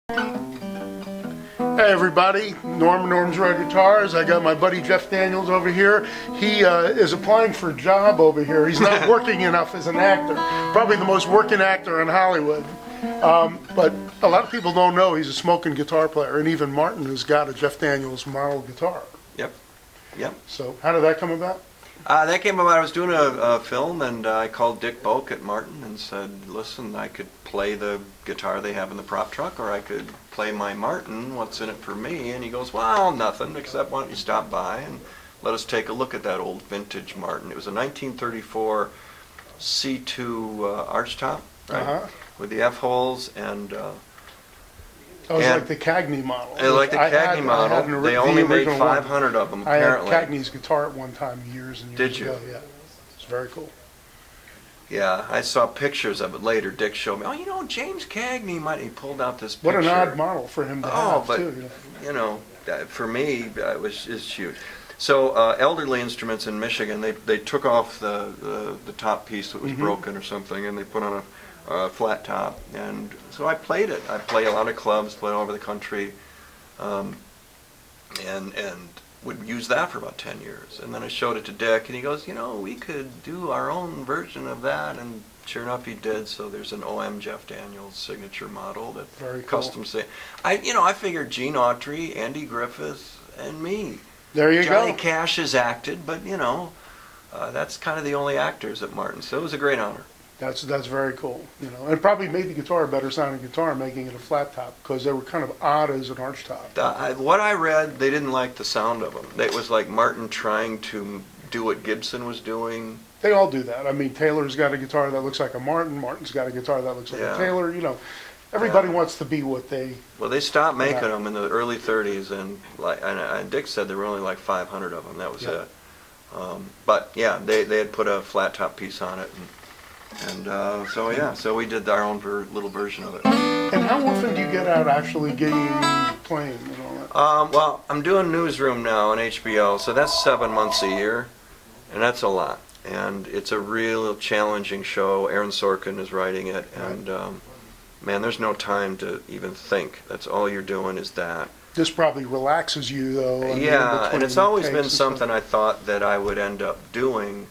Hey everybody, Norm's Rare Guitars. I got my buddy Jeff Daniels over here. He is applying for a job over here. He's not working enough as an actor. Probably the most working actor in Hollywood. But a lot of people don't know he's a smoking guitar player, and even Martin has got a Jeff Daniels model guitar. Yep. So how did that come about? That came about, I was doing a film, and I called Dick Boak at Martin and said, listen, I could play the guitar they have in the prop truck, or I could play my Martin. What's in it for me? And he goes, well, nothing, except why don't you stop by and let us take a look at that old vintage Martin. It was a 1934 C2 archtop, right? With the F-holes and... Oh, it's like the Cagney model. Like the Cagney model. They only made 500 of them, apparently. I had Cagney's guitar at one time, years and years ago. Did you? Yeah. It's very cool. Yeah, I saw pictures of it later. Dick showed me, James Cagney might. He pulled out this picture. What an odd model for him to have, but, too. For me, it's huge. So, Elderly Instruments in Michigan, they took off the top piece that was broken or something, and they put on a flat top, and so I played it. I play a lot of clubs, play all over the country, and would use that for about 10 years. And then I showed it to Dick, and he goes, we could do our own version of that, and sure enough, he did. So there's an OM Jeff Daniels signature model that custom say. I figured Gene Autry, Andy Griffith, and me. There you Johnny go. Cash has acted, but that's kind of the only actors at Martin. So it was a great honor. That's very cool, and it probably made the guitar a better sounding guitar, making it a flat top, because they were kind of odd as an arch top. What I read, they didn't like the sound of them. It was like Martin trying to do what Gibson was doing. They all do that. I mean, Taylor's got a guitar that looks like a Martin. Martin's got a guitar that looks like a Taylor. Everybody wants to be what they. Well, they stopped making them in the early '30s, and Dick said there were only like 500 of them. That was it. But yeah, they had put a flat top piece on it. So we did our own little version of it. And how often do you get out actually gigging, playing, and all that? Well, I'm doing Newsroom now on HBO, so that's 7 months a year, and that's a lot. And it's a real challenging show. Aaron Sorkin is writing it, and man, there's no time to even think. That's all you're doing is that. This probably relaxes you, though. Yeah, and it's always been something I thought that I would end up doing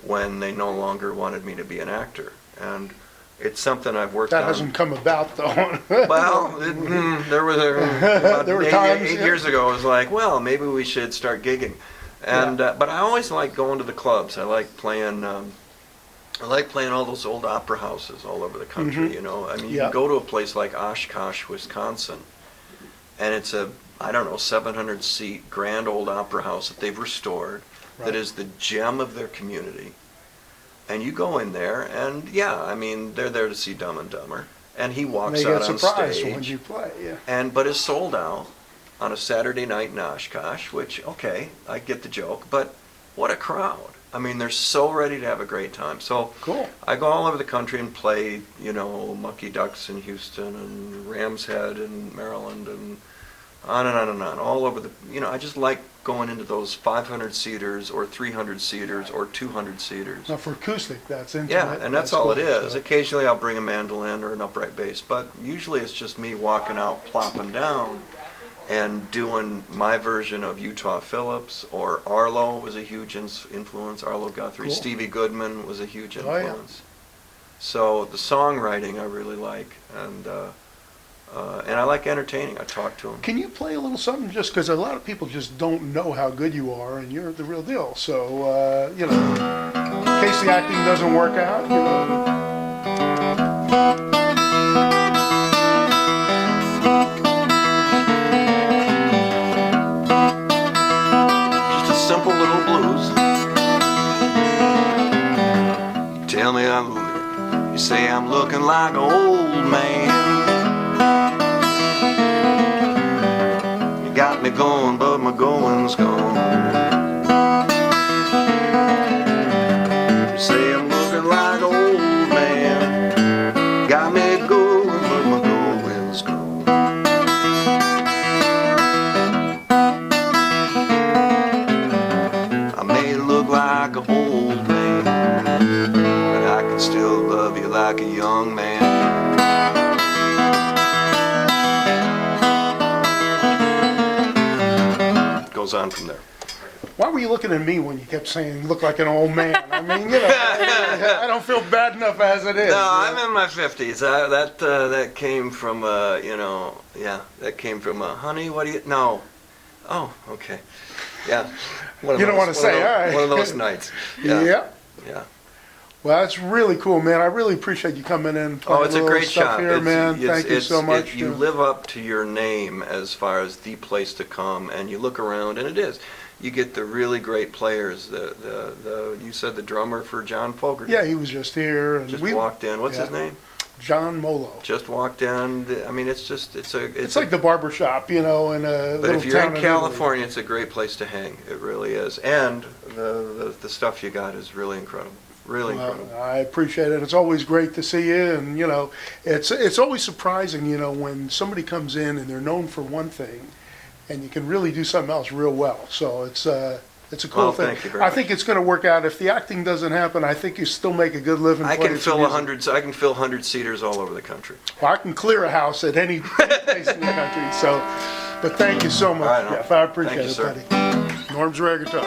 when they no longer wanted me to be an actor. And it's something I've worked on. That hasn't come about, though. Well, there were times, 8 years ago, it was like, well, maybe we should start gigging. And but I always like going to the clubs. I like playing all those old opera houses all over the country, I mean, you can go to a place like Oshkosh, Wisconsin, and it's a, 700-seat grand old opera house that they've restored. That is the gem of their community. And you go in there, and they're there to see Dumb and Dumber. And he walks out on stage. When you play, but is sold out on a Saturday night in Oshkosh, which, okay, I get the joke, but what a crowd. I mean, they're so ready to have a great time. So cool. I go all over the country and play, Mucky Ducks in Houston and Ram's Head in Maryland and on and on and on, all over the, I just like going into those 500-seaters or 300-seaters or 200-seaters. Now for acoustic, that's intimate. Yeah, and that's all it is. Occasionally I'll bring a mandolin or an upright bass, but usually it's just me walking out, plopping down, and doing my version of Utah Phillips, or Arlo was a huge influence, Arlo Guthrie. Cool. Stevie Goodman was a huge influence. Oh, yeah. So the songwriting I really like, and I like entertaining. I talk to them. Can you play a little something, just because a lot of people just don't know how good you are, and you're the real deal. So, in case the acting doesn't work out, Just a simple little blues. Tell me you say I'm looking like an old man. Got me going, but my going's gone. You say I'm looking like an old man. Got me going, but my going's gone. I may look like an old man, but I can still love you like a young man. goes on from there. Why were you looking at me when you kept saying, look like an old man? I mean, you know, I don't feel bad enough as it is. No, I'm in my 50s. That came from, that came from, honey, what do you, no. Oh, okay. Yeah. You don't want to say, all right. One of those nights. Yeah. Yeah. Well, that's really cool, man. I really appreciate you coming in. Oh, it's a great shop. Here, man. Thank you so much. You live up to your name as far as the place to come, and you look around, and it is. You get the really great players. You said the drummer for John Fogerty. Yeah, he was just here. And just walked in. What's his name? John Molo. Just walked in. I mean, it's like the barber shop, you know, in a little town. But if you're in California, it's a great place to hang. It really is. And the stuff you got is really incredible. Really incredible. I appreciate it. It's always great to see you, and you know, it's always surprising, you know, when somebody comes in and they're known for one thing, and you can really do something else real well. So it's a cool thing. Thank you very much. I think it's going to work out. If the acting doesn't happen, I think you still make a good living. I can fill 100 seaters all over the country. Well, I can clear a house at any place in the country. So, but thank you so much, All right, Jeff. I appreciate thank you, it, buddy. Norm's Rare Guitar.